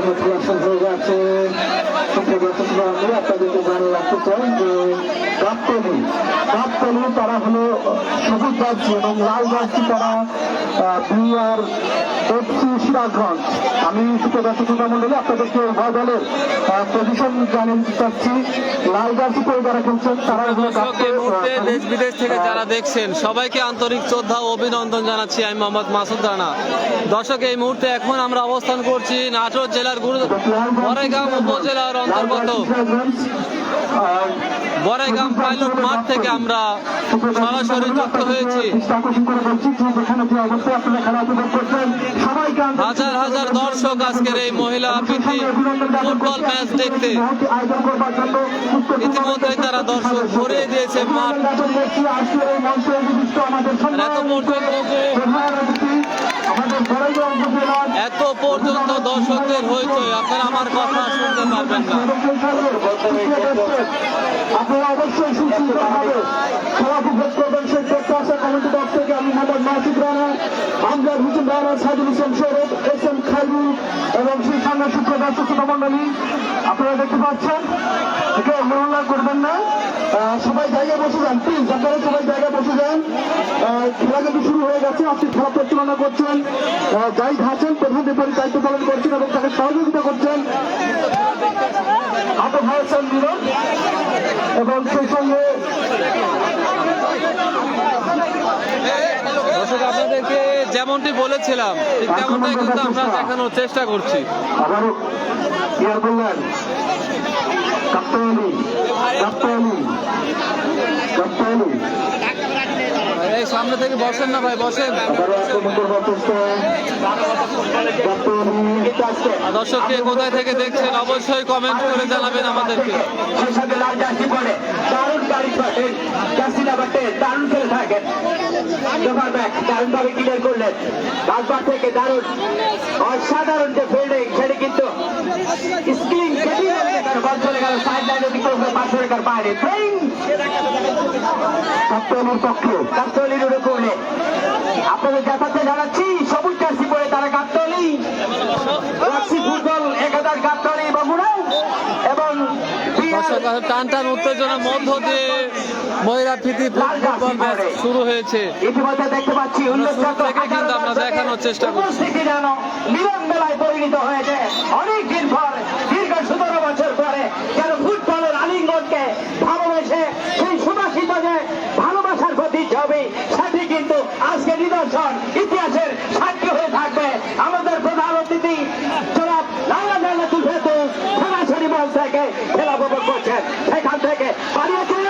আসন হয়ে গেছে। আপনাদেরকে জানিয়ে রাখতে চাই যে গাবতলী তারা হলো সবুজ জার্সি এবং লাল জার্সি তারা বিআর এফসি সিরাজগঞ্জ। আমি সুপ্রদর্শক মন্ডলী আপনাদেরকে উভয় দলের পজিশন জানিয়ে দিতে চাচ্ছি। লাল জার্সি পরে যারা খেলছেন তারা দেশ বিদেশ থেকে যারা দেখছেন সবাইকে আন্তরিক শ্রদ্ধা ও অভিনন্দন জানাচ্ছি। আমি মোহাম্মদ মাসুদ রানা। দর্শক, এই মুহূর্তে এখন আমরা অবস্থান করছি নাটোর জেলার বড়াইগ্রাম উপজেলার অন্তর্গত বড়াইগ্রাম পাইলট মাঠ থেকে আমরা সরাসরি যুক্ত হয়েছি হাজার হাজার দর্শক আজকের এই মহিলা প্রীতি ফুটবল ম্যাচ দেখতে। ইতিমধ্যে তারা দর্শক ভরে দিয়েছে মাঠ। এত পর্যন্ত দর্শকদের হইচই, আপনারা আমার কথা শুনতে পারবেন না। আপনারা অবশ্যই সুশৃঙ্খলভাবে খেলা উপভোগ করবেন সেই প্রত্যাশা কমিটি দল থেকে আমি মোহাম্মদ মাসুদ রানা, আমজাদ হোসেন রানা, সাইদুল ইসলাম সৌরভ, এস এম খাইরুল এবং সেই সঙ্গে সুপ্রদর্শক মন্ডলী আপনারা দেখতে পাচ্ছেন। একে অবহেলা করবেন না, সবাই জায়গায় বসে যান প্লিজ, আপনারা সবাই জায়গায় বসে যান। খেলা কিন্তু শুরু হয়ে গেছে। আপনি খেলা পরিচালনা করছেন জাহিদ হাসান, প্রধান রেফারি দায়িত্ব পালন করছেন এবং তাকে সহযোগিতা করছেন আবু হাসান মিলন এবং সেই সঙ্গে আপনাদেরকে যেমনটি বলেছিলাম ঠিক তেমনটাই কিন্তু আমরা দেখানোর চেষ্টা করছি। আবারও ইয়ার বললেন কাপ্তানি এই সামনে থেকে বসেন না ভাই, বসেন। দর্শককে কোথায় থেকে দেখছেন অবশ্যই কমেন্ট করে জানাবেন আমাদেরকে। দারুণভাবে ক্লিয়ার করলেন বাসবার থেকে, দারুণ অসাধারণ যে ফিল্ডিং সেটি কিন্তু স্ক্রিন বল চলে গেল সাইড লাইনের দিকে 500 রেখার বাইরে। কাপ্তানির পক্ষে কাপ্তানির করলে আপনাদের দেখাতে জানাচ্ছি সবুজ জার্সি পরে তারা গাবতলী ফুটবল 1000 গাবতলী বগুড়া এবং টান টান উত্তেজনার মধ্য দিয়ে মহিলা প্রীতি ফুটবল ম্যাচ শুরু হয়েছে। ইতিমধ্যে দেখতে পাচ্ছি কিন্তু আমরা দেখানোর চেষ্টা করছি মিলন মেলায় পরিণত হয়েছে অনেকদিন পর, দীর্ঘ 17 বছর পরে যেন ফুটবলের আলিঙ্গনকে ভালোবেসে সেই সুবাসিত যে ভালোবাসার প্রতি ছবি সেটি কিন্তু আজকে নিদর্শন ইতিহাসের সাক্ষী হয়ে থাকবে। আমাদের প্রধান অতিথি জনাব লালা জান্নাতুল ফেরদৌস সরাসরি বল থেকে খেলা উপভোগ করছেন, সেখান থেকে পালিয়েছেন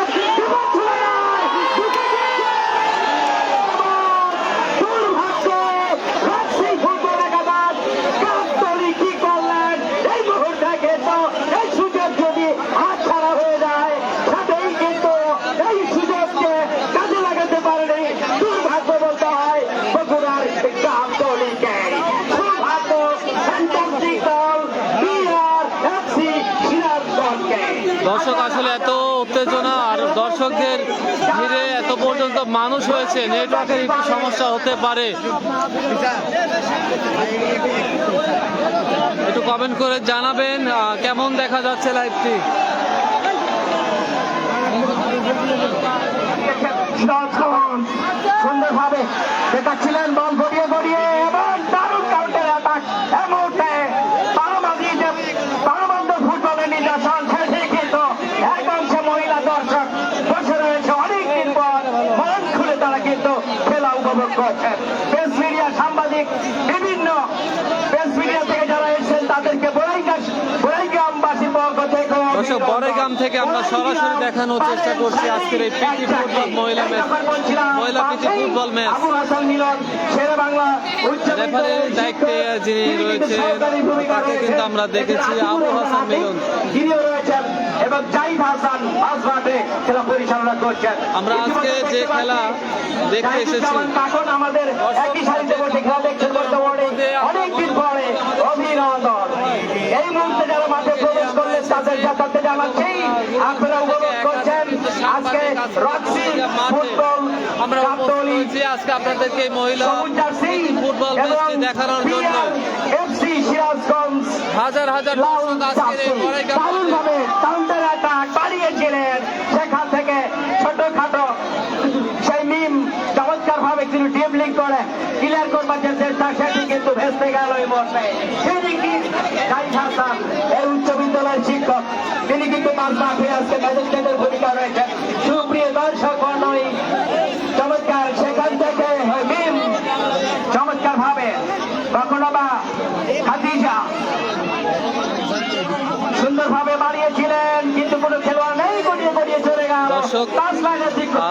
দর্শক। আসলে এত উত্তেজনা আর দর্শকদের ভিড়ে এত পর্যন্ত মানুষ হয়েছে, নেটওয়ার্কের একটু সমস্যা হতে পারে। একটু কমেন্ট করে জানাবেন কেমন দেখা যাচ্ছে লাইভটি। সুন্দরভাবে দেখাচ্ছিলেন বল গড়িয়ে গড়িয়ে এবং দারুণ কাউন্টার অ্যাটাক। এই মুহূর্তে পারমান্বিক ফুটবলের নিদর্শন শেষে কিন্তু একাংশে মহিলা দর্শক বসে রয়েছে অনেকদিন পর, মন খুলে তারা কিন্তু খেলা উপভোগ করছেন। প্রেস মিডিয়া, সাংবাদিক, বিভিন্ন প্রেস মিডিয়া থেকে যারা এসেছেন তাদেরকে বড়াইগ্রামবাসীর পক্ষ থেকে দর্শক, বড়াইগ্রাম থেকে আমরা সরাসরি দেখানোর চেষ্টা করছি আজকের এই প্রীতি ফুটবল মহিলা প্রীতি ফুটবল ম্যাচ। রেফারির দায়িত্বে যিনি রয়েছে তাকে কিন্তু আমরা দেখেছি আবু হাসান মিলন এবং জাহিদ হাসান খেলা পরিচালনা করছেন। আমরা আজকে যে খেলা দেখতে এসেছি আমাদের একই সারিতে বসে খেলা দেখছেন অনেকদিন পরে অভিনন্দন। এই মুহূর্তে যারা মাঠে প্রবেশ করলেন তাদের যাতায়াতে জানাচ্ছি আপনারা উপভোগ করছেন আজকে রক্সি ফুটবল আমরা আজকে আপনাদেরকে মহিলা ফুটবল ম্যাচটি দেখানোর জন্য এফসি সিরাজগঞ্জ হাজার হাজার দর্শক আজকের এই বড়াইগ্রাম দারুণভাবে কাউন্টার অ্যাটাক বাড়িয়েছিলেন, সেখান থেকে ছোটখাটো সেই মিম চমৎকার ভাবে তিনি ডিবলিং করে ক্লিয়ার করবার যে চেষ্টা, সেটি কিন্তু ভেস্তে গেল এই মুহূর্তে। সেদিকে জাহিদ হাসান এই উচ্চ বিদ্যালয়ের শিক্ষক, তিনি কিন্তু মাঠে আজকে ম্যাজিস্ট্রেটের ভূমিকা রয়েছে। সুপ্রিয় দর্শক মণ্ডলী, চমৎকার সেখান থেকে মিম চমৎকার ভাবে কখনো বা খাদিজা সুন্দরভাবে বাড়িয়েছিলেন, কিন্তু কোনো খেলোয়াড় নেই, গড়িয়ে গড়িয়ে চলে গেল। দর্শক,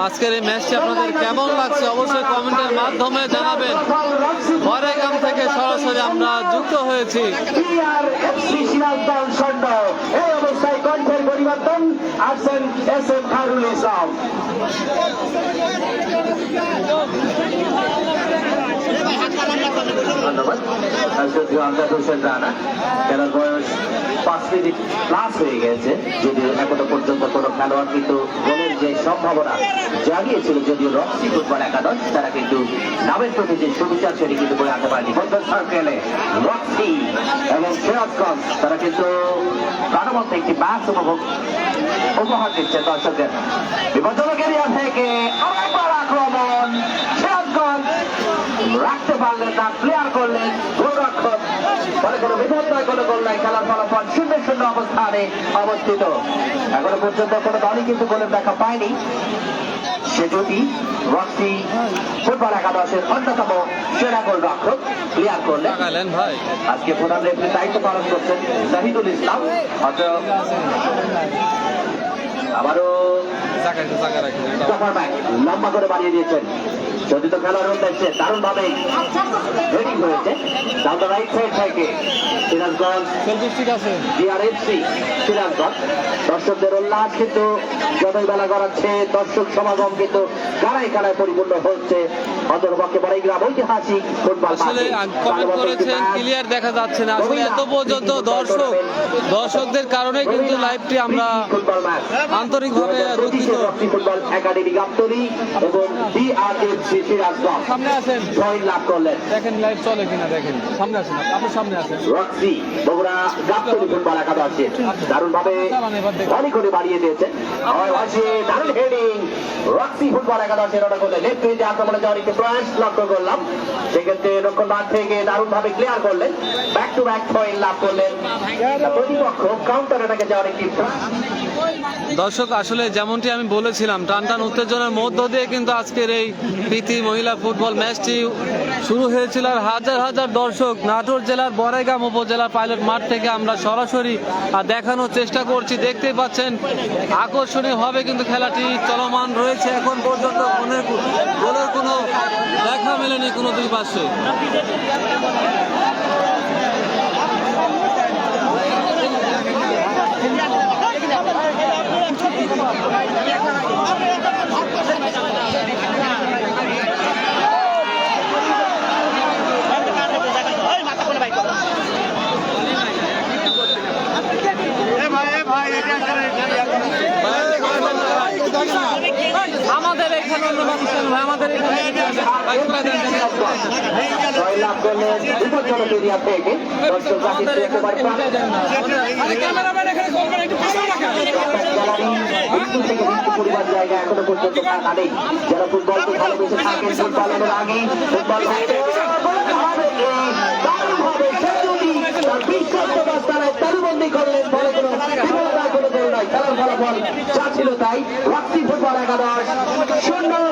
আজকের এই ম্যাচটি আপনাদের কেমন লাগছে অবশ্যই কমেন্টের মাধ্যমে জানাবেন। বড়াইগ্রাম থেকে সরাসরি আমরা যুক্ত হয়েছি। এই অবস্থায় কণ্ঠের পরিবর্তন, আসছেন SM খায়রুল ইসলাম। ধন্যবাদ। যদিও আমজাদ হোসেন রানা, খেলার বয়স 5 মিনিট প্লাস হয়ে গেছে, যদিও এখনো পর্যন্ত কোনো খেলোয়াড় কিন্তু গোলের যে সম্ভাবনা জাগিয়েছিল, যদিও রক্সি ফুটবল একাদশ তারা কিন্তু নামের প্রতি যে সুবিচার সেটি কিন্তু বয়ে আনতে পারেনি। মধ্য সার্কেলে রক্সি এবং সিরাজগঞ্জ তারা কিন্তু প্রাণবন্ত একটি ম্যাচ উপহার দিচ্ছে দর্শকদের। বিপজ্জনক এরিয়া থেকে আরেকবার আক্রমণ, সিরাজগঞ্জ রাখতে পারলেন না, ক্লিয়ার করলেন গোলরক্ষক। ফলে কোনো বিপদ নয়, কোনো গোল নাই, খেলার ফলাফল 0-0 অবস্থানে অবস্থিত। এখনো পর্যন্ত কোনো দলই কিন্তু গোলের দেখা পায়নি। সে যদি রক্সি ফুটবল একাদশের অন্যতম সেরা গোলরক্ষক ক্লিয়ার করলেন। লাগালেন ভাই, আজকে প্রধান রেফারির দায়িত্ব পালন করছেন জাহিদুল ইসলাম। আবারও লম্বা করে বাড়িয়ে দিয়েছেন, যদি তো খেলার উদ্দেশ্যে দারুণ ভাবে হেডিং হয়েছে ডাউন দ্য রাইট সাইড থেকে সিরাজগঞ্জ ডিআরএফসি সিরাজগঞ্জ। দর্শকদের উল্লাস কিন্তু যতই বেলা গড়াচ্ছে, দর্শক সমাগম কিন্তু কারায় কারায় পরিপূর্ণ হচ্ছে অন্তর্পক্ষে বড়াইগ্রাম ঐতিহাসিক ফুটবল আসলে কমেন্ট করেছেন ক্লিয়ার দেখা যাচ্ছে না। আসলে এত পর্যন্ত দর্শকদের কারণে কিন্তু লাইভটি আমরা আন্তরিকভাবে দুঃখিত। ফুটবল একাডেমি গাবতলী এবং ডিআরএফসি সিরাজগঞ্জ সামনে আসেন, জয় লাভ করলেন। দেখেন লাইভ চলে কিনা, দেখেন সামনে আসেন, আপনি সামনে আসেন। রক্সি বগুড়া গাবতলী ফুটবল একাদশে দারুণ ভাবে ভলি করে বাড়িয়ে দিয়েছে, দারুণ হেডিং। রক্সি ফুটবল একাদশের ওটা করলে লেফট উইন্ডে আক্রমণে যাওয়ার একটি প্রয়াস লক্ষ্য করলাম, সেক্ষেত্রে রক্ষণভাগ থেকে দারুণ ভাবে ক্লিয়ার করলেন, ব্যাক টু ব্যাক পয়েন্ট লাভ করলেন। প্রতিপক্ষ কাউন্টার অ্যাটাকে যাওয়ার একটি দর্শক, আসলে যেমনটি আমি বলেছিলাম, টান টান উত্তেজনার মধ্য দিয়ে কিন্তু আজকের এই প্রীতি মহিলা ফুটবল ম্যাচটি শুরু হয়েছিল। আর হাজার হাজার দর্শক নাটোর জেলার বড়াইগ্রাম উপজেলার পাইলট মাঠ থেকে আমরা সরাসরি দেখানোর চেষ্টা করছি। দেখতেই পাচ্ছেন আকর্ষণীয়ভাবে কিন্তু খেলাটি চলমান রয়েছে। এখন পর্যন্ত গোলের কোনো দেখা মেলেনি কোনো দুই পাশে। আমাদের এখানে আমাদের জয়লাভ করলেন বিপজ্জনক এরিয়া থেকে। দর্শক পরিবার জায়গা এখনো পর্যন্ত ফাঁকা নেই। যারা ফুটবলকে ভালোবেসে থাকেন, ফুটবলের আগেই ফুটবল তালুবন্দি করলেন, ফলে কোনো গোল নয়। খেলার ফলাফল যা ছিল তাই, রক্সি ফুটবল একাদশ 0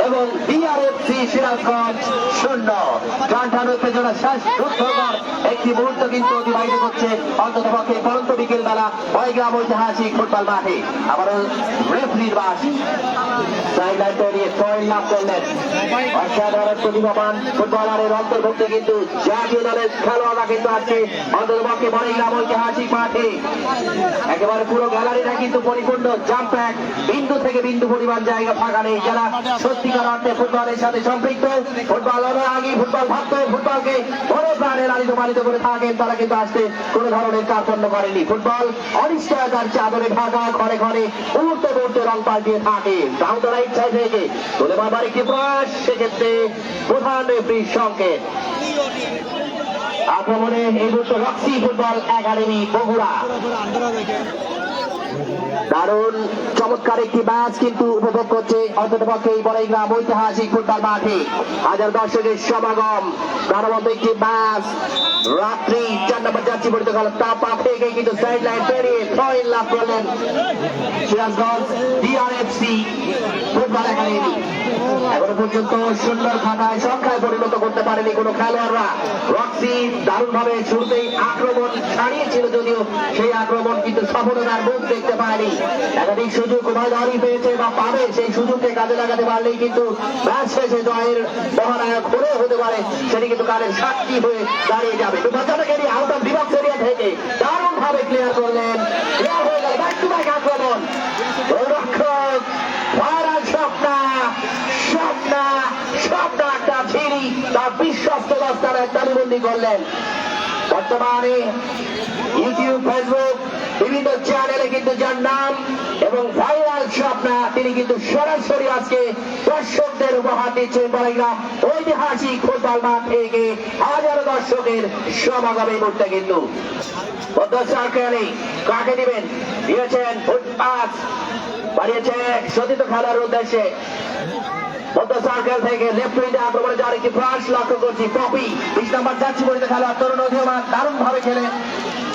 এবং ডিআরএফসি সিরাজগঞ্জ 0। টান উত্তেজনা শেষ রুদ্ধকর একটি মুহূর্ত কিন্তু অতিবাহিত করছে অন্তত পক্ষে পরন্ত বিকেল বেলা বড়াইগ্রাম ঐতিহাসিক ফুটবল মাঠে। আবারও রেফারির বাস সাইডলাইন পেরিয়ে পয়েন্ট লাভ করলেন অসাধারণ প্রতিভাবান ফুটবলারের অন্তর্ভুক্ত কিন্তু জাতীয় দলের খেলোয়াড়রা কিন্তু আছে অন্তত পক্ষে বড়াইগ্রাম ঐতিহাসিক মাঠে। একেবারে পুরো গ্যালারিটা কিন্তু পরিপূর্ণ জাম প্যাক, বিন্দু থেকে বিন্দু পরিমাণ জায়গা ফাঁকা নেই। যারা সত্যিকার অর্থে ফুটবলের সাথে সম্পৃক্ত, ফুটবল অনুরাগী, ফুটবল ভক্ত, ফুটবলকে বড় প্রাণে লালিত পালিত করে থাকেন, তারা কিন্তু আসতে কোন ধরনের কার্পণ্য করেনি। ফুটবল অনিশ্চয়তার চাদরে ঢাকা, ঘরে ঘরে মুহূর্তে মুহূর্তে রং পাল্টিয়ে থাকে। ডাউন দ্য রাইট সাইড থেকে তোলে বাবার একটি প্রয়াস, সেক্ষেত্রে প্রধান রেফারির সংকেত। আক্রমণে এই মুহূর্তে রক্সি ফুটবল একাডেমি বগুড়া। দারুণ চমৎকার একটি ম্যাচ কিন্তু উপভোগ করছে অন্ততপক্ষে এই বড়াইগ্রাম ঐতিহাসিক ফুটবল মাঠে। হাজার দর্শকের সমাগম, তার মধ্যে একটি ম্যাচ। রাত্রি 4 নম্বর যাচ্ছি পরিচিত হল তাপা থেকে কিন্তু সাইড লাইন পেরিয়ে থ্রোইন লাভ করলেন সিরাজগঞ্জ ডিআরএফসি ফুটবল একাডেমি। এখনো পর্যন্ত সুন্দর খাতায় সংখ্যায় পরিণত করতে পারেনি কোনো খেলোয়াড়রা। রক্সি দারুণ ভাবে শুরুতেই আক্রমণ ছাড়িয়েছিল, যদিও সেই আক্রমণ কিন্তু সফলতার মুখ দেখতে পায়নি। একাধিক সুযোগ উভয়দলই পেয়েছে বা পাবে, সেই সুযোগকে কাজে লাগাতে পারলেই কিন্তু ম্যাচ শেষে জয়ের মহানায়ক হলেও হতে পারে, সেটি কিন্তু কালের সাক্ষী হয়ে দাঁড়িয়ে যাবে। আউট অফ ডিবক্স এরিয়া থেকে দারুণ ভাবে ক্লিয়ার করলেন, ক্লিয়ার হয়ে গেল ব্যাক টু ব্যাক আক্রমণ। গোলরক্ষক ফারাজ স্বপ্না একটা ছিরি তার বিশ্বস্ত দস্তানায় তালিবন্দি করলেন। বর্তমানে ইউটিউব, ফেসবুক বিভিন্ন চ্যানেলে কিন্তু যার নাম এবং ভাইরাল স্বপ্না, তিনি কিন্তু সরাসরি আজকে দর্শকদের উপহার দিচ্ছেন বড়াইগ্রাম ঐতিহাসিক ফুটবল মাঠ থেকে। হাজারো দর্শকের সমাগমে মুহূর্তে কিন্তু সার্কেলে কাকে দিবেন, দিয়েছেন ফুটপাথ, বাড়িয়েছে সতীর্থ খেলার উদ্দেশ্যে। মধ্য সার্কেল থেকে লেফট উইন্ডে আক্রমণে যাওয়ার একটি প্রয়াস লক্ষ্য করছি। পপি 20 নম্বর যাচ্ছি বলতে খেলোয়াড় তরুণ অধিমান দারুণ ভাবে খেলে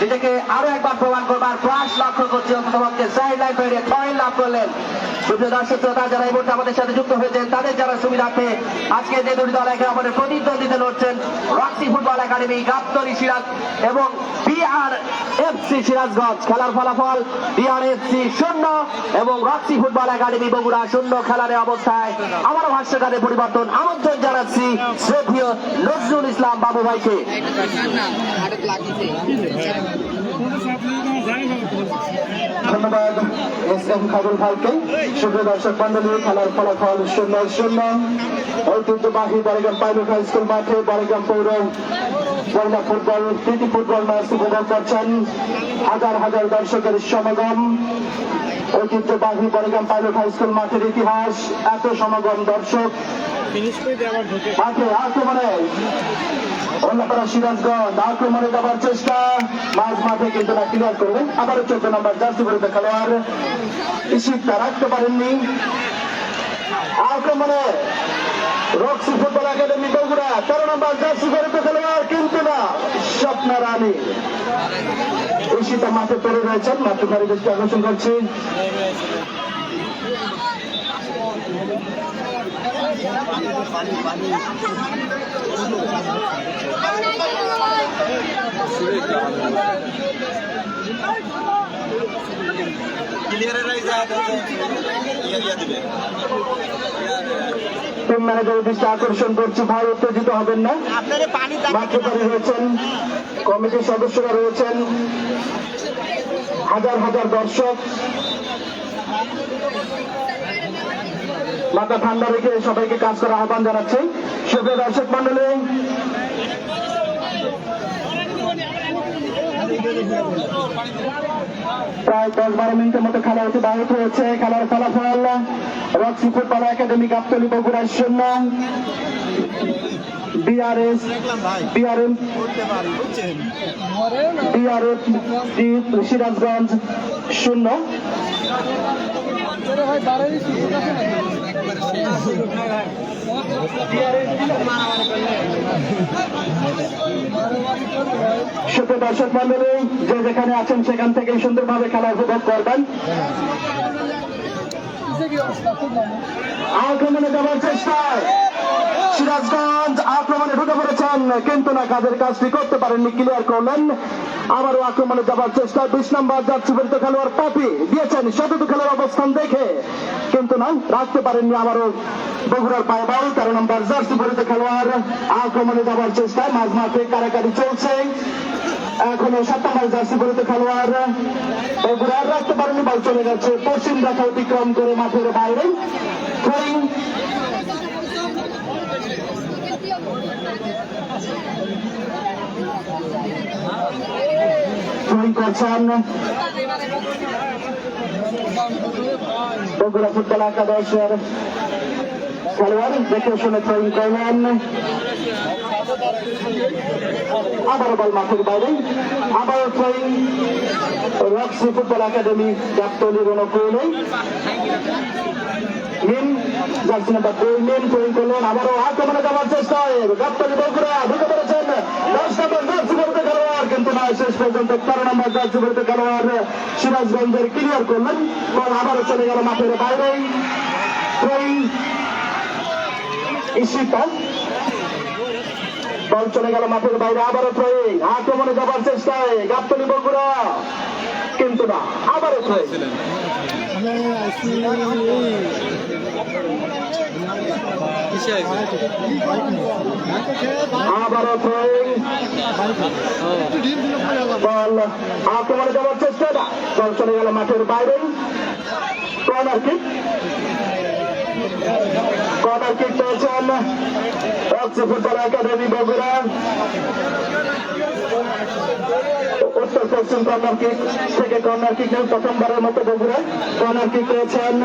নিজেকে আরো একবার প্রমাণ করবার প্রয়াস লক্ষ্য করছে। অন্ততপক্ষে সাইড লাইন পেরিয়ে থ্রোইন লাভ করলেন। সুপ্রিয় দর্শক শ্রোতা যারা এই মুহূর্তে আমাদের সাথে যুক্ত হয়েছেন, তাদের যারা সুবিধার্থে আজকে যে দুটি দল একে অপরের প্রতিদ্বন্দ্বিতা লড়ছেন, Roxy football academy Gabtali Siraj এবং বিআরএফসি সিরাজগঞ্জ। খেলার ফলাফল বিআরএফসি 0 এবং রক্সি ফুটবল একাডেমি বগুড়া 0 খেলার অবস্থায়। আমারও ভাষ্যকারে পরিবর্তন আমন্ত্রণ জানাচ্ছি শ্রদ্ধেয় নজরুল ইসলাম বাবু ভাইকে। ধন্যবাদ এস এম খাবুল ভাইকে। সুপ্রিয় দর্শক মন্ডলী, খেলার ফলাফল 0-0 ঐতিহ্যবাহী বড়াইগ্রাম প্রাইভেট হাই স্কুল মাঠে বড়াইগ্রাম পৌর মহিলা ফুটবল প্রীতি ফুটবল ম্যাচ উপভোগ করছেন। হাজার হাজার দর্শকের সমাগম। ঐতিহ্যবাহী বড়াইগ্রাম প্রাইভেট হাই স্কুল মাঠের ইতিহাস, এত সমাগম দর্শক মাঠে। আক্রমণে অন্যতরা সিরাজগঞ্জ আক্রমণে যাবার চেষ্টা, মাঝ মাঠে কিন্তু না ক্লিয়ার করলেন। আবারও 14 নম্বর জার্সি পরিহিত খেলোয়াড় ইশিকটা রাখতে পারেননি। আক্রমণে রক্সি ফুটবল একাডেমি বগুড়া 13 নম্বর জার্সি পরিহিত খেলোয়াড় কিন্তু না স্বপ্না রানী ইশিতা মাঠে পড়ে রয়েছেন। মাত্র পরিবেশকে আকর্ষণ করছি। টিম ম্যানেজার দৃষ্টি আকর্ষণ করছি, ভাই উত্তেজিত হবেন না। মাঠে পড়ে রয়েছেন কমিটির সদস্যরা, রয়েছেন হাজার হাজার দর্শক। মাথা ঠান্ডা রেখে সবাইকে কাজ করার আহ্বান জানাচ্ছি। সুপ্রিয় দর্শক মন্ডলী, প্রায় 10-12 মিনিটের মতো খেলা অতিবাহিত হয়েছে। খেলার ফলাফল Roxy football academy Gabtali Bogura 0, BRF Sirajganj 0। সুপ্রিয় দর্শক মন্ডলী, যে যেখানে আছেন সেখান থেকে সুন্দরভাবে খেলা উপভোগ করবেন। আক্রমণে যাওয়ার চেষ্টায় সিরাজগঞ্জ আক্রমণে ঢুকে পড়েছেন, কিন্তু না কাজের কাজটি করতে পারেননি, ক্লিয়ার করলেন। আবারও আক্রমণে যাবার চেষ্টা 20 নম্বর জার্সি পরিহিত খেলোয়াড় পাপি দিয়েছেন শতত খেলার অবস্থান দেখে, কিন্তু না রাখতে পারেননি। আবারও বগুড়ার পায়ে বল 13 নম্বর জার্সি পরিহিত খেলোয়াড় আক্রমণে যাবার চেষ্টায় মাঝ মাঠে কারাকারি চলছে। এখনো 7 নম্বর জার্সি পরিহিত খেলোয়াড় বগুড়ার রাখতে পারেনি, বল চলে গেছে পশ্চিম রেখা অতিক্রম করে মাঠের বাইরে। করছেন বগুড়া ফুটবল একাদশের খেলোয়াড়, দেখে শুনে থ্রোয়িং করলেন। আবারও বল মাঠের বাইরে, আবারও ট্রেন রক্সি ফুটবল একাডেমি গাবতলীর অনুকূলে মিম জার্সি নাম্বার 2 মিম ট্রেন করলেন, আবারও আক্রমণে যাওয়ার চেষ্টায় গাবতলী বগুড়া ঢুকে পড়েছেন 10 নম্বর জার্সি পরিহিত খেলোয়াড়, কিন্তু না, শেষ পর্যন্ত 13 নম্বর জার্সি পরিহিত খেলোয়াড় সিরাজগঞ্জের ক্লিয়ার করলেন। বল আবারও চলে গেল মাঠের বাইরে, ট্রেন ঈশিতা বল চলে গেল মাঠের বাইরে, আবারও ট্রেন আক্রমণে যাবার চেষ্টায় গাবতলী বগুড়া, কিন্তু না, আবারও ট্রেন আবারও ট্রেন বল আক্রমণে যাবার চেষ্টা না, বল চলে গেল মাঠের বাইরে, কর্নার কিক পেয়েছেন রক্সি ফুটবল একাডেমি বগুড়া। উত্তর পশ্চিম কর্নার কিক থেকে কর্নার কিক প্রথমবারের মতো বগুড়া কর্নার কিক পেয়েছেন,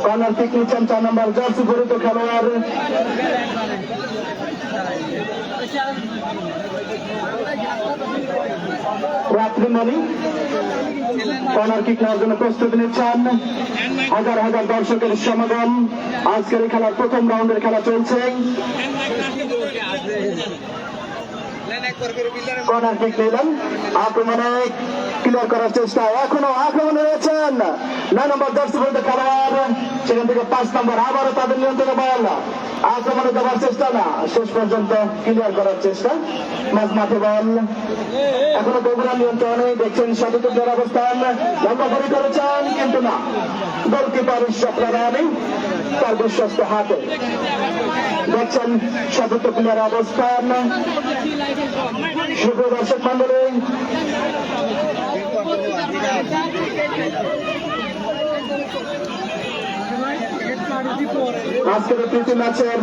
কর্নার কিক নিচ্ছেন 4 নম্বর জার্সি পরিহিত খেলোয়াড় রাত্রিমণি। কর্নার কিক নেওয়ার জন্য প্রস্তুতি নিচ্ছেন, হাজার হাজার দর্শকের সমাগম। আজকের এই খেলার প্রথম রাউন্ডের খেলা চলছে। কর্নার কিক নিলেন, আক্রমণে ক্লিয়ার করার চেষ্টা, এখনো আক্রমণে রয়েছেন 9 নম্বর জার্সি পরিহিত খেলোয়াড়, সেখান থেকে 5 নম্বর আবারও তাদের নিয়ন্ত্রণে বল, আক্রমণে যাওয়ার চেষ্টা না, শেষ পর্যন্ত ক্লিয়ার করার চেষ্টা, মাঝ মাঠে বল এখনো বগুড়া নিয়ন্ত্রণে। দেখছেন সতীর্থের অবস্থান, লম্বা করে করেছেন, কিন্তু না, গোলকিপার ঈশ্বরানি তার বিশ্বস্ত হাতে। দেখছেন সতীর্থ প্লেয়ার অবস্থান। শুভ দর্শক মন্ডলী, আজকের প্রীতি ম্যাচের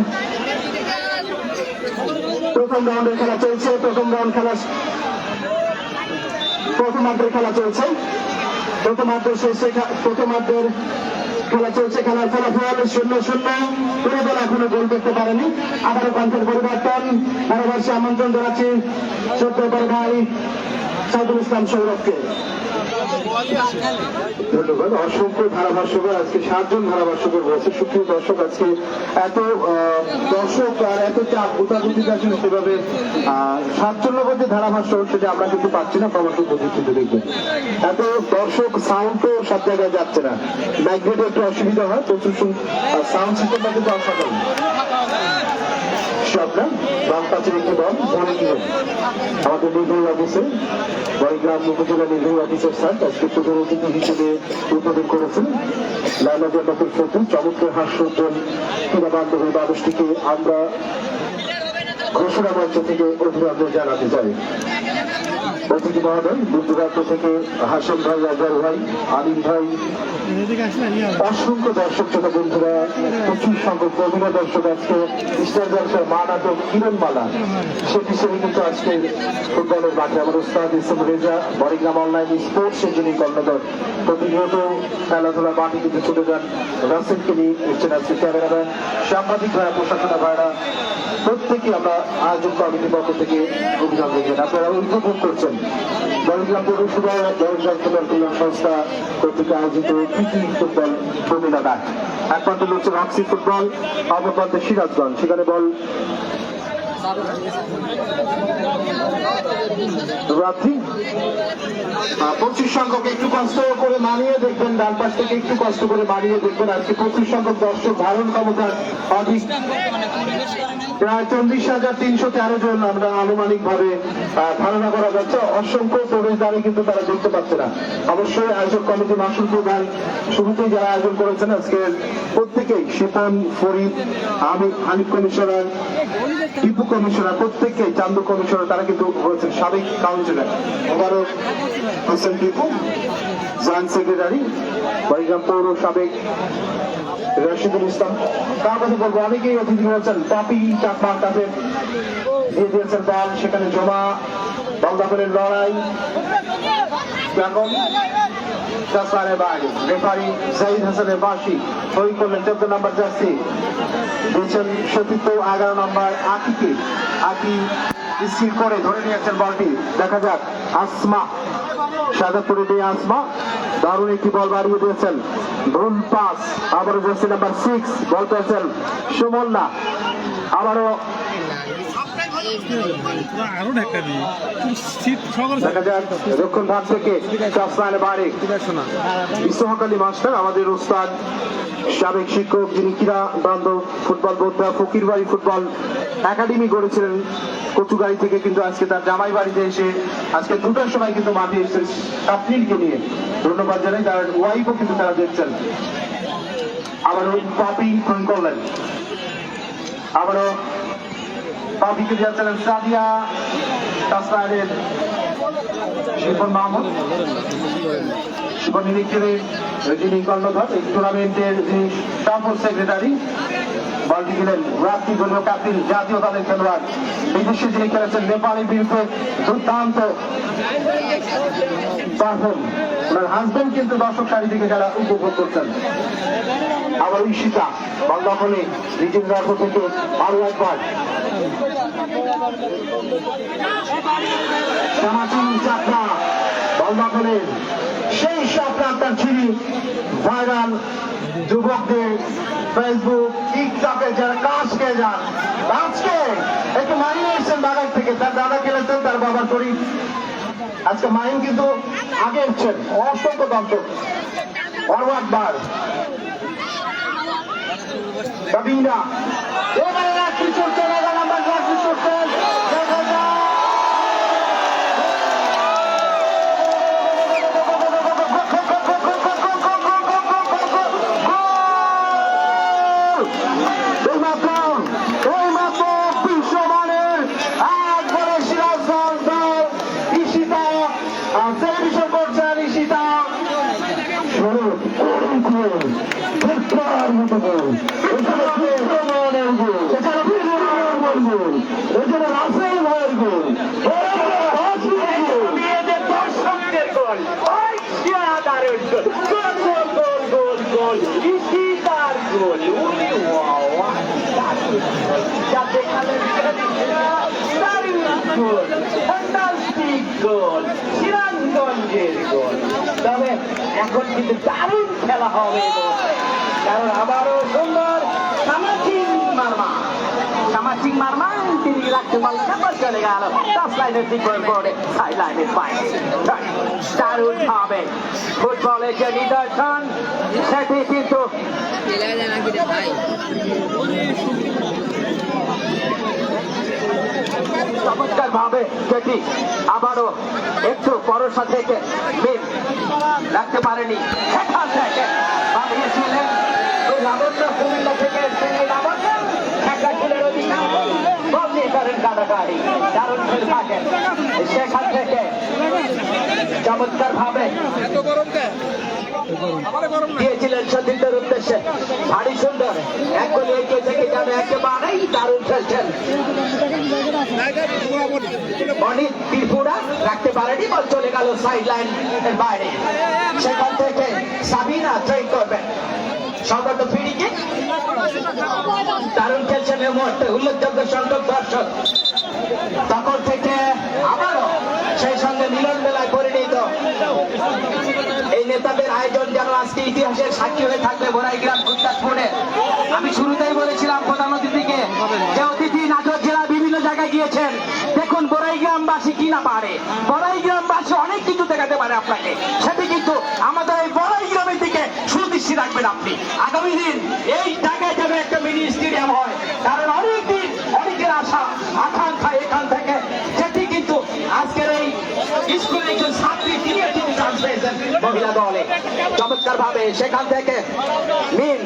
প্রথম রাউন্ডের খেলা চলছে। প্রথমার্ধের খেলা চলছে, প্রথমার্ধের খেলা চলছে। খেলার ফলাফল 0-0। কোনো দল এখনো গোল করতে পারেনি। আবারও কণ্ঠের পরিবর্তন, ভারতবর্ষে আমন্ত্রণ জানাচ্ছি ছোট্ট বড় ভাই সাইদুল ইসলাম সৌরভকে। ধন্যবাদ। অসংখ্য ধারাভাষ্যকর, আজকে 7 জন ধারাভাষ্যকর রয়েছে। সুপ্রিয় দর্শক, আজকে এত দর্শক আর এত চাপ গোটাগুটিতে আসলে সেভাবে 7 জনের মধ্যে ধারাভাষ্য সেটা আমরা কিন্তু পাচ্ছি না। প্রমাণিক প্রতিষ্ঠিত দেখবেন এত দর্শক, সাউন্ড তো সব জায়গায় যাচ্ছে না, ব্যাকগ্রাউন্ডে একটু অসুবিধা হয়, প্রচুর সাউন্ড সিস্টেমটা কিন্তু অসাধারণ। স্বপ্না বাম পাশের একটি বল ধরে নিলেন আমাদের নির্বাহী অফিসার, বড়গ্রাম উপজেলা নির্বাহী অফিসার স্যার আজকে প্রধান অতিথি হিসেবে উদ্বোধন করেছেন। লাইলা জান্নাতুল ফেরদৌস চমৎকার হাস্যোজ্জ্বল ক্রীড়া বান্ধবী মানুষটিকে আমরা ঘোষণা মঞ্চ থেকে অভিনন্দন জানাতে চাই। অতিথি মহোদয় বন্ধুরাজ্য থেকে হাসন ভাই, আজহার ভাই, আলিম ভাই, অসংখ্য দর্শক ছোট বন্ধুরা, প্রচুর সংখ্যক প্রবীণ দর্শক। আজকে স্টার জলসার মা নাটক কিরণমালা সে হিসেবে কিন্তু আজকে ফুটবলের মাঠে আমার উস্তাদ ইসলাম রেজা বড়গ্রাম অনলাইন স্পোর্টসের যিনি কর্ণধার, প্রতিনিয়ত খেলাধুলা মাঠে কিন্তু ছুটে যান। রাসেলকে নিয়ে এসছেন আজকে ক্যামেরাম্যান, সাংবাদিক ভাইরা, প্রশাসনা ভাইরা, প্রত্যেকে আমরা আয়োজন কমিটির পক্ষ থেকে অভিনন্দন জানাই। আপনারা উদ্বোধন করছেন বড়গ্রাম পৌরসভা বড়গ্রাম ফুটবল কল্যাণ সংস্থা কর্তৃক আয়োজিত প্রীতি ফুটবল প্রমিলা ম্যাচ। এক প্রান্তে হচ্ছে রক্সি ফুটবল, অপর প্রান্তে সিরাজগঞ্জ। সেখানে বল রাত্রি 25 সংখ্যক, একটু কষ্ট করে মানিয়ে দেখবেন, ডান পাশ থেকে একটু কষ্ট করে মানিয়ে দেখবেন। আজকে 25 সংখ্যক দর্শক, ধারণ ক্ষমতা অধিক প্রায় 40,313 জন আমরা আনুমানিক ভাবে ধারণা করা যাচ্ছে। অসংখ্য প্রবেশদ্বারে কিন্তু তারা দেখতে পাচ্ছে না। অবশ্যই আয়োজক কমিটি মাসুল প্রধান শুরুতেই যারা আয়োজন করেছেন আজকে প্রত্যেকেই, শিপন, ফরিদ, হানিফ কমিশনার, টিপু কমিশনার, প্রত্যেককে চান্দু কমিশনার, তারা কিন্তু হয়েছেন সাবেক councillor Mobarak Hossain Tipu, joint secretary Baragram পৌর সাবেক রাশিদুল ইসলাম। তার কথা বলবো, অনেকেই অতিথি হয়েছেন। পাপি চাকমার কাছে দিয়ে দিয়েছেন বল, সেখানে জমা বল দখলের লড়াই এখন জাসওয়ালের বাইরে রেফারি জাহিদ হাসানের বাঁশি সই করলেন 14 নম্বর জার্সি দিয়েছেন সতীর্থ 11 নম্বর আকিকে। আকি স্থির করে ধরে নিয়েছেন বলটি। দেখা যাক আসমা শাহজাদপুরের এই আসমা দারুণ একটি বল বাড়িয়ে দিয়েছেন। ভুল পাস আবারও জার্সি নাম্বার 6 বল পেয়েছেন সুমল্লা। আবারও দেখা যাক দক্ষিণ ভাগ থেকে বাইরে বিশ্বহকালী মাস্টার আমাদের উস্তাদ সাবেক শিক্ষক যিনি ক্রীড়া বান্ধব ফুটবল বোদ্ধা ফকির বাড়ি ফুটবল একাডেমি গড়েছিলেন কচুগাড়ি থেকে, কিন্তু আজকে তার জামাই বাড়িতে এসে আজকে 2টার সময় কিন্তু মাঠে এসেছেন স্বপ্নীলকে নিয়ে। ধন্যবাদ জানাই, তার ওয়াইফও কিন্তু তারা দেখছেন। আবারও পাপি ফোন করলেন, আবারও পাপিকে দিয়েছিলেন সাদিয়া তাসরাইলের শিপন মাহমুদ। শিপন নিরীক্ষণের যিনি কর্ণধার এই টুর্নামেন্টের যিনি ট্রান্সপোর্ট সেক্রেটারি, বলটি দিলেন রাত্রি দলীয় ক্যাপ্টেন জাতীয় দলের খেলোয়াড় বিদেশে যিনি খেলেছেন নেপালের বিরুদ্ধে দুর্দান্ত পারফর্ম। ওনার হাজবেন্ড কিন্তু দর্শক সারি থেকে যারা উপভোগ করছেন। আবার ঈশিতা বল দখলে নিজের গর্ভ থেকে আরো একবার চাকরা বল দখলের সেই সাপ্রান্তার ছিরি ভাইরাল যুবকদের ফেসবুক টিকটকে যারা কাজ খেয়ে যান। আজকে একটু মাইন এসছেন বাগান থেকে, তার দাদা খেলেছেন তার বাবার শরীর। আজকে মাইন কিন্তু আগে এসছেন অসংখ্য দর্শক অরবার রবীন্দ্রা এবারে রাত্রি চলছে নাম্বার রাত্রি চলছেন সেলিব্রেশন করছেন ঈশিতা। দর্শকদের গোল ঈশিতার গোল গোল সিরাজগঞ্জের গোল। তবে এখন কিন্তু দারুণ খেলা হবে, কারণ আবারও সুন্দর সামাজিক মারমা তিনি রাখতে পারলেন না, চলে গেল 10 লাইনের দিক করে সাইড লাইনের বাইরে। দারুণ হবে ফুটবলের যে নিদর্শন সেটি কিন্তু চমৎকার ভাবে যেটি আবারও একটু পরশা থেকে মিম রাখতে পারেনি, সেখান থেকে বানিয়েছিলেন লাবণ্য কুমিল্লা থেকে লাবণ্য খেলার অধিকার বল নিয়ে করেন কাটাকাটি, দারুণ খেলে থাকেন। সেখান থেকে চমৎকার ভাবে দিয়েছিলেন সতীর্থের উদ্দেশ্যে, ভারী সুন্দর এক গোলে এগিয়ে থেকে যাবে, একেবারেই দারুণ খেলছেন অনিত ত্রিপুরা, রাখতে পারেনি, বল চলে গেল সাইড লাইন এর বাইরে। সেখান থেকে সাবিনা ট্রেন করবেন সম্রাট ফিরিকে, দারুণ খেলছেন এই মুহূর্তে উল্লেখযোগ্য সংখ্যক দর্শক। তখন থেকে আবারও সেই সঙ্গে মিলন মেলায় পরিণত এই নেতাদের আয়োজন যেন আজকে ইতিহাসের সাক্ষী হয়ে থাকবে বড়াইগ্রাম গুরদাসপুরে। আমি শুরুতেই বলেছিলাম প্রধান অতিথিকে যে অতিথি নাটোর জেলার বিভিন্ন জায়গায় গিয়েছেন, দেখুন বড়াইগ্রামবাসী কি না পারে, বড়াইগ্রামবাসী অনেক কিছু দেখাতে পারে আপনাকে, সেটি কিন্তু আমাদের এই বড়াইগ্রামের দিকে সুদৃষ্টি রাখবেন আপনি। আগামী দিন এই জায়গায় যেন একটা মিনি স্টেডিয়াম হয়, কারণ অনেকদিন অনেকের আশা আকাঙ্ক্ষা এখান থেকে, যেটি কিন্তু আজকের এই স্কুলের একজন ছাত্রী তিনি চান্স পেয়েছেন মহিলা দলে চমৎকার ভাবে। সেখান থেকে মিম,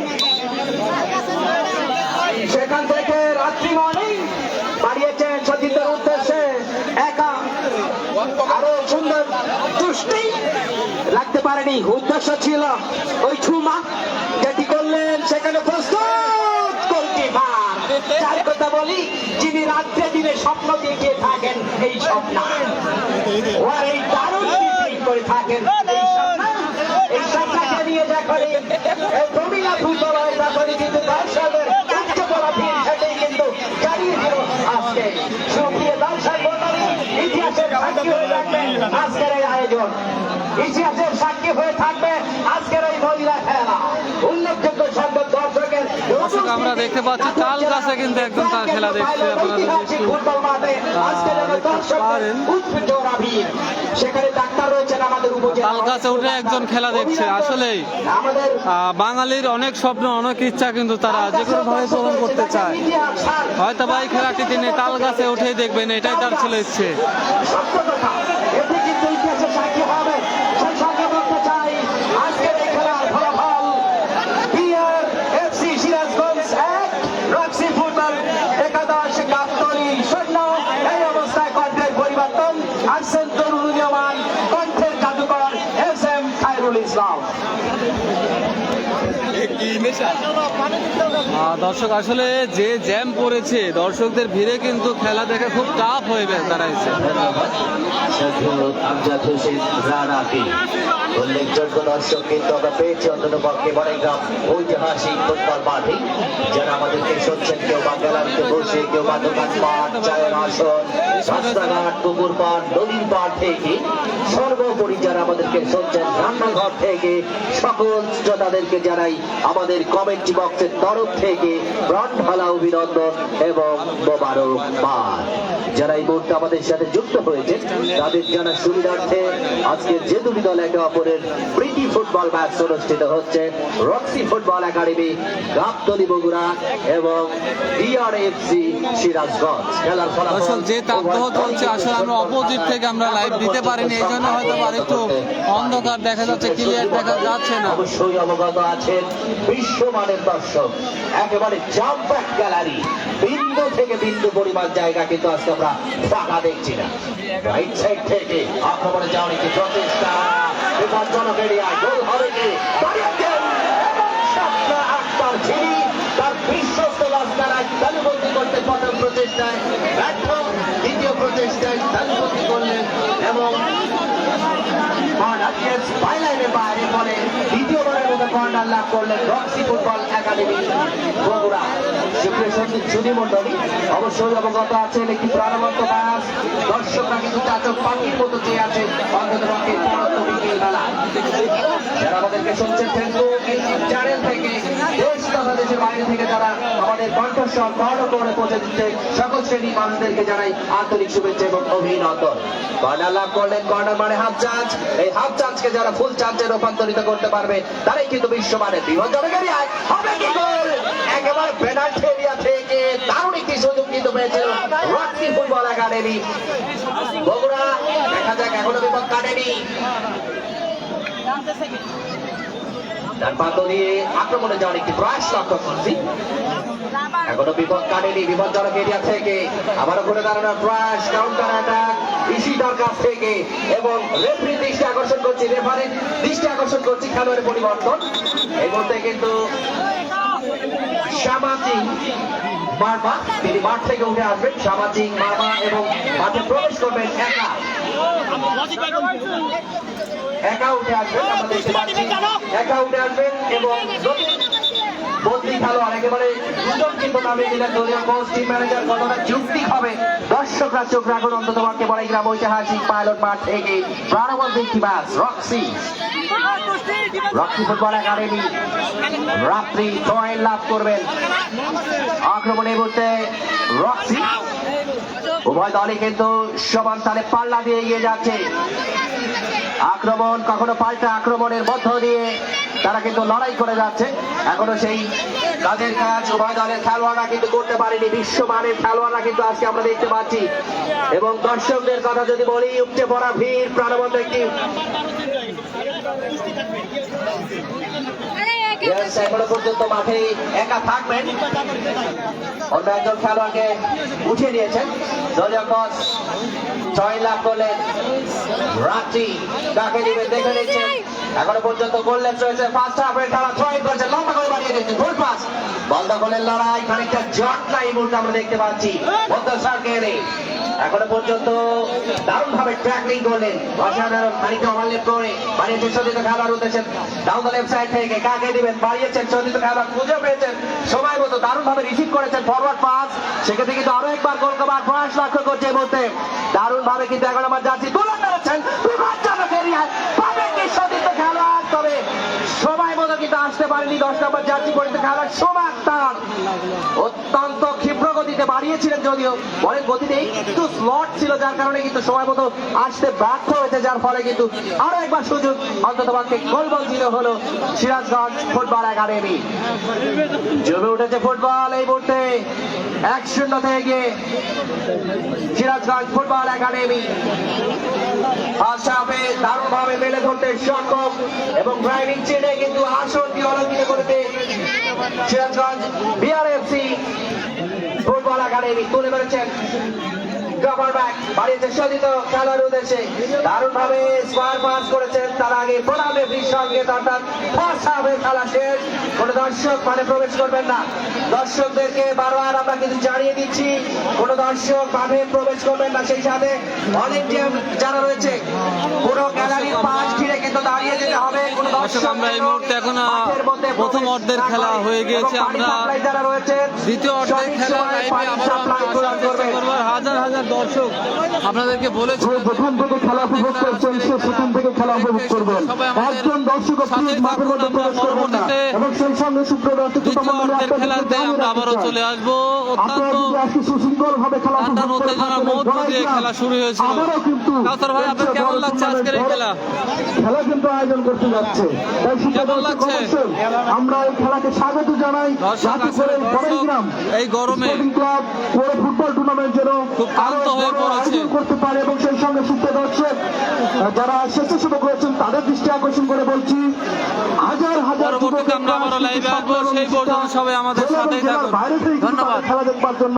সেখান থেকে রাত্রি মর্নিং বাড়িয়েছেন সতীর্থের উদ্দেশ্যে, একা আরো সুন্দর দৃষ্টি রাখতে পারেনি, উদ্দেশ্য ছিল ওই ছুমা যেটি করলেন, সেখানে প্রস্তুত গোলকিপার যার কথা বলি, যিনি রাত্রে দিনে স্বপ্ন দেখে থাকেন এই স্বপ্ন, ওর এই দারুণ ডিপ্লিং করে থাকেন এই স্বপ্ন। এই স্বপ্নকে নিয়ে যখন এই প্রমিলা ফুটবল হয় তখনই কিন্তু দর্শকের উচ্চ বলা ভিড় সেটাই কিন্তু জানিয়ে দিল আজকে। সুপ্রিয় দর্শক মণ্ডলী, ইতিহাসের সাক্ষী হয়ে থাকবে আজকের এই আয়োজন, ইতিহাসের সাক্ষী হয়ে থাকবে আজকের এই মহিলা খেলা। উল্লেখযোগ্য সংখ্যক দর্শকের দর্শক আমরা দেখতে পাচ্ছি তাল গাছে কিন্তু একজন তার খেলা দেখতে আপনারা যদি একটু ফুটবল মাঠে আজকে দেখতে দর্শকদের পারেন। উৎফুল্ল ভিড়। সেখানে ডাক্তার রয়েছেন আমাদের উপজেলা, তাল গাছে উঠে একজন খেলা দেখছে। আসলেই আমাদের বাঙালির অনেক স্বপ্ন অনেক ইচ্ছা কিন্তু তারা যে কোনো ভাবে পূরণ করতে চায়। হয়তো বা এই খেলাটি তিনি তাল গাছে উঠেই দেখবেন, এটাই তার ছিল ইচ্ছে। সত্য কথা, এতে কিন্তু ইতিহাসের সাক্ষী হবে। সেই সঙ্গে বলতে চাই আজকের এই খেলার ফলাফল বিআরএফসি সিরাজগঞ্জ 1, রক্সি ফুটবল একাদশ গাবতলী 0। এই অবস্থায় কণ্ঠের পরিবর্তন, আসছেন তরুণ উদীয়মান কণ্ঠের জাদুকর এস.এম. খায়রুল ইসলাম। দর্শক আসলে যে জ্যাম পড়েছে, দর্শকদের ভিড়ে কিন্তু খেলা দেখে খুব টাফ হয়ে দাঁড়াইছে। আমজাদ হোসেন রানাকে উল্লেখযোগ্য দর্শক কিন্তু আমরা পেয়েছি অন্তত পক্ষে বড়াইগ্রাম ঐতিহাসিক ফুটবল মাঠে, যারা আমাদেরকে শুনছেন কেউ বা গ্যালারিতে বসে, কেউ বা দোকান পাট, চায়ের আসন, রাস্তাঘাট, পুকুর পাট, নদীর পাট থেকে, সর্বোপরি যারা আমাদেরকে শুনছেন রান্নাঘর থেকে, সকল শ্রোতাদেরকে জানাই আমাদের কমেন্ট্রি বক্সের তরফ থেকে প্রাণ ঢালা অভিনন্দন এবং মোবারকবাদ। যারা এই মুহূর্তে আমাদের সাথে যুক্ত হয়েছে তাদের জানা সুবিধার্থে আজকে যে দুটি দল একে অপরের প্রীতি ফুটবল ম্যাচ অনুষ্ঠিত হচ্ছে। Roxy football academy Gabtali Bogura এবং ডিআরএফসি সিরাজগঞ্জ। খেলার দর্শক ফলাফল যে তাপদাহ চলছে, আসলে আমরা অপোজিট থেকে আমরা লাইভ দিতে পারিনি, এই জন্য হয়তো আর একটু অন্ধকার দেখা যাচ্ছে, ক্লিয়ার দেখা যাচ্ছে না। অবশ্যই অবগত আছেন বিশ্বমানের দর্শক, একেবারে জাম প্যাক গ্যালারি, বিন্দু থেকে বিন্দু পরিমাণ জায়গা কিন্তু আজকে আমরা ফাঁকা দেখছি না। রাইট সাইড থেকে আক্রমণে যাওয়ার একটি প্রচেষ্টা, বিপজ্জনক এরিয়ায় গোল হবে কি? বাড়িয়েছেন এবং শাপলা আক্তার ঝিরি তার বিশ্বস্ত লস্করায় তালুবন্দি করতে প্রথম প্রচেষ্টায় ব্যর্থ, দ্বিতীয় প্রচেষ্টায় তালুবন্দি করলেন এবং বাইলাইনের বাইরে বলে দ্বিতীয়বারের মতো কর্নার লাভ করলেন রক্সি ফুটবল একাডেমি বগুড়া। সুপ্রিয় সুধী মন্ডলী, অবশ্যই অবগত আছেন একটি প্রাণবন্ত ম্যাচ, দর্শকরা কিন্তু চাচক পাখির মতো চেয়ে আছে অন্তত পক্ষে পরন্ত বিকেল বেলা। যারা আমাদেরকে শুনছেন ফেসবুক চ্যানেল থেকে, দেশ তথা দেশের বাইরে থেকে যারা আমাদের কণ্ঠস্বর বড় করে পৌঁছে দিচ্ছে, সকল শ্রেণী মানুষদেরকে জানাই আন্তরিক শুভেচ্ছা এবং অভিনন্দন। কর্নার লাভ করলেন, কর্নার মানে হাফ চান্স। এই হাফ চান্সকে যারা ফুল চান্সে রূপান্তরিত করতে পারবে তারাই কিন্তু বিশ্বমানের বিপজ্জনক এরিয়ায় হবে কি গোল। একেবারে পেনাল্টি এরিয়া থেকে দারুণ একটি সুযোগ কিন্তু পেয়েছিল রক্সি ফুটবল একাডেমি বগুড়া। দেখা যাক এখনো বিপদ কাটেনি, তার পাত দিয়ে আক্রমণে যাওয়ার একটি প্রয়াস লক্ষ্য করছি, এখনো বিপদ কাটেনি। বিপজ্জনক এরিয়া থেকে আবারও ঘুরে দাঁড়ানোর প্রয়াস, কাউন্টার অ্যাটাক ইশিতার কাছ থেকে, এবং রেফারির দৃষ্টি আকর্ষণ করছি, রেফারির দৃষ্টি আকর্ষণ করছি খেলোয়াড়ের পরিবর্তন। এই মুহূর্তে কিন্তু সামাজিক মারমা তিনি মাঠ থেকে উঠে আসবেন, সামাজিক মারমা এবং মাঠে প্রবেশ করবেন একা উঠে আসবেন। আমরা দেখতে পাচ্ছি একা উঠে আসবেন এবং বদলি খেলোয়াড় একেবারে দুজন কিন্তু নামিয়ে দিলেন দলীয় কোচ, টিম ম্যানেজার। কতটা যুক্তি হবে দর্শকরা চোখ রাখুন অন্তত পক্ষে বড়াইগ্রাম ঐতিহাসিক পাইলট মাঠ থেকে প্রাণবন্ত একটি ম্যাচ। রক্সি ফুটবল একাডেমি রাত্রি পয়েন্ট লাভ করবেন। আক্রমণে বলতে রক্সি, উভয় দলই কিন্তু সমান তালে পাল্লা দিয়ে এগিয়ে যাচ্ছে। আক্রমণ কখনো পাল্টা আক্রমণের মধ্য দিয়ে তারা কিন্তু লড়াই করে যাচ্ছে। এখনো সেই কাজের কাজ উভয় দলের খেলোয়াড়রা কিন্তু করতে পারেনি। বিশ্বমানের খেলোয়াড়রা কিন্তু আজকে আমরা দেখতে পাচ্ছি। এবং দর্শকদের কথা যদি বলি, উপচে পড়া ভিড়, প্রাণবন্ত একটি এখনো পর্যন্ত মাঠে একা থাকবেন, অন্য একজন খেলোয়াড়কে উঠিয়ে নিয়েছেন। দলীয় কোচ জয় লাভ করলেন রাত্রি, কাকে দিবেন দেখে নিচ্ছেন। এখনো পর্যন্ত গোললেস রয়েছে। ফার্স্ট হাফের খেলা 6 করেছে, লম্বা করে বাড়িয়ে দিয়েছে, গোল পাস। বল দখলের লড়াই, খানিকটা জটলা এই মুহূর্তে আমরা দেখতে পাচ্ছি মধ্য সার্কেলে। এখনো পর্যন্ত দারুণ ভাবে ট্যাকলিং করলেন, অসাধারণ খানিকটা ওভারলেপ করে বাড়িয়েছেন সতীর্থ খেলার উদ্দেশ্যে। ডাউন দ্য লেফট সাইড থেকে কাকে দিবেন, বাড়িয়েছেন সতীর্থ খেলার, খুঁজে পেয়েছেন সময় মতো, দারুণ ভাবে রিসিভ করেছেন ফরওয়ার্ড পাস। সেক্ষেত্রে কিন্তু আরো একবার গোল করার প্রয়াস লক্ষ্য করছে এই মুহূর্তে। দারুণ ভাবে কিন্তু 11 নম্বর জার্সি তুলে ধরেছেন, বিপজ্জনক এরিয়ায় পাবেন কি সতীর্থ খেলোয়াড়, তবে সময় মতো কিন্তু আসতে পারেনি 10 নম্বর জার্সি পরিচিত খেলার সময় তার। অত্যন্ত ক্ষিপ্র গতিতে বাড়িয়েছিলেন, যদিও বলের গতিতে একটু স্লট ছিল, যার কারণে কিন্তু সময় মতো আসতে ব্যর্থ হয়েছে, যার ফলে কিন্তু আরো একবার সুযোগ অন্তত পক্ষে গোল বঞ্চিত হলো সিরাজগঞ্জ ফুটবল একাডেমি। জমে উঠেছে ফুটবল এই মুহূর্তে, 1-0 থেকে গিয়ে সিরাজগঞ্জ ফুটবল একাডেমি। ফার্স্ট হাফে দারুণ ভাবে মেলে ধরতে সক্ষম এবং ড্রাইভিং চেনে কিন্তু আসনটি অলঙ্কিত করতে সিরাজগঞ্জ বিআরএফসি ফুটবল একাডেমি তুলে ধরেছেন। কভার ব্যাক বাড়িয়েছে সতীর্থ খেলার উদ্দেশ্যে, দারুণ ভাবে স্কোয়ার পাস করেছেন। তার আগে প্রধান রেফারির সঙ্গে অর্থাৎ ফার্স্ট হাফে খেলা শেষ, কোন দর্শক মানে প্রবেশ করবেন না। দর্শকদেরকে বারবার আমরা কিন্তু জানিয়ে দিচ্ছি, কোন দর্শক মাঠে প্রবেশ করবেন না। সেই সাথে অনেক টিম যারা রয়েছে পুরো গ্যালারির পাশ ঘিরে কিন্তু দাঁড়িয়ে যেতে হবে। কোন দর্শক আমরা এই মুহূর্তে এখন প্রথম অর্ধের খেলা হয়ে গিয়েছে, আমরা যারা রয়েছে দ্বিতীয় অর্ধের খেলা লাইভে আবারও আমরা আসার চেষ্টা করবো। হাজার হাজার দর্শক আপনাদেরকে বলেছি যেখান থেকে খেলা উপভোগ করছেন সেখান থেকে খেলা উপভোগ করবেন। একজন দর্শক প্লিজ মাঠের মধ্যে প্রবেশ করবেন না। এবং সেই সঙ্গে সুপ্রদর্শক দ্বিতীয় অর্ধের খেলাতে আমরা আবারও চলে আসবো। আপনারা অত্যন্ত যদি আজকে সুশৃঙ্খল ভাবে খেলা টানটান উপভোগ করে উত্তেজনার থাকেন, মধ্য দিয়ে খেলা শুরু হয়েছিল। আবারও কিন্তু কাউসার ভাই, আপনার কেমন লাগছে আজকের এই খেলা? খেলা কিন্তু আয়োজন করতে যাচ্ছে, তাই কেমন লাগছে? অবশ্যই আমরা এই খেলাকে স্বাগত জানাই। দর্শক যাতে আসলে করে বড়াইগ্রাম এই গরমে স্পোর্টিং ক্লাব পুরো ফুটবল টুর্নামেন্ট যেন খুব ক্লান্ত হয়ে আরো পড়েছে। আয়োজন করতে পারে এবং সেই সঙ্গে সুপ্রিয় দর্শক যারা স্বেচ্ছাসেবক রয়েছেন তাদের দৃষ্টি আকর্ষণ করে বলছি, হাজার হাজার পরবর্তীতে আমরা আবারও লাইভে আসবো। সেই পর্যন্ত সবাই আমাদের সাথেই থাকুন। বাইরে থেকে ধন্যবাদ। খেলা দেখবার জন্য